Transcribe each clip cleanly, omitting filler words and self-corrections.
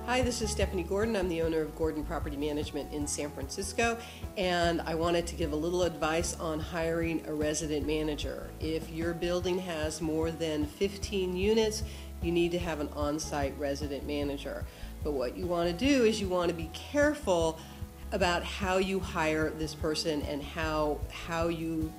Hi, this is Stephanie Gordon. I'm the owner of Gordon Property Management in San Francisco, and I wanted to give a little advice on hiring a resident manager. If your building has more than 15 units, you need to have an on-site resident manager. But what you want to do is you want to be careful about how you hire this person and how you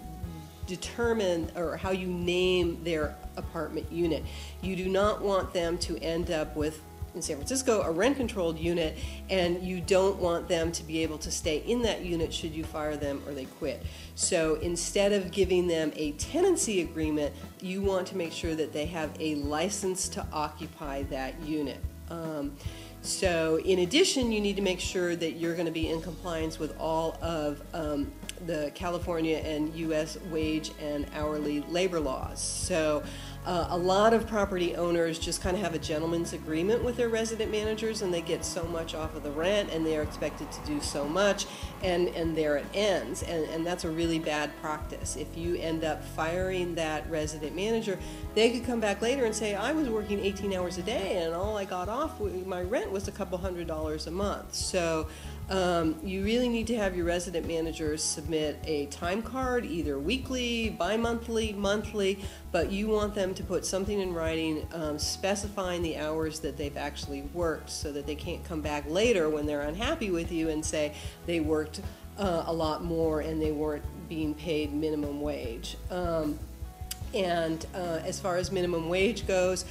determine or how you name their apartment unit. You do not want them to end up with, in San Francisco, a rent-controlled unit, and you don't want them to be able to stay in that unit should you fire them or they quit. So instead of giving them a tenancy agreement, you want to make sure that they have a license to occupy that unit. So in addition, you need to make sure that you're going to be in compliance with all of the California and U.S. wage and hourly labor laws. So a lot of property owners just kind of have a gentleman's agreement with their resident managers, and they get so much off of the rent, and they're expected to do so much, and there it ends. And that's a really bad practice. If you end up firing that resident manager, they could come back later and say, I was working 18 hours a day, and all I got off with my rent was a couple $100s a month. So you really need to have your resident managers submit a time card, either weekly, bi-monthly, monthly, but you want them to put something in writing specifying the hours that they've actually worked, so that they can't come back later when they're unhappy with you and say they worked a lot more and they weren't being paid minimum wage. As far as minimum wage goes,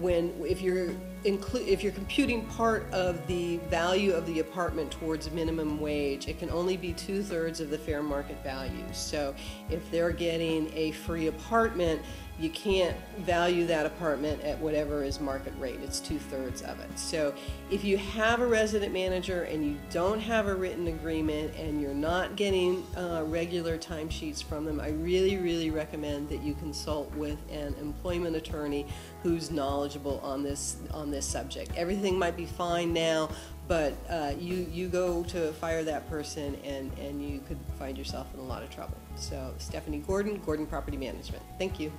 if you're computing part of the value of the apartment towards minimum wage, it can only be 2/3 of the fair market value. So if they're getting a free apartment, you can't value that apartment at whatever is market rate. It's 2/3 of it. So if you have a resident manager and you don't have a written agreement and you're not getting regular timesheets from them, I really, really recommend that you consult with an employment attorney who's knowledgeable on this subject. Everything might be fine now, but you go to fire that person and you could find yourself in a lot of trouble. So Stephanie Gordon, Gordon Property Management. Thank you.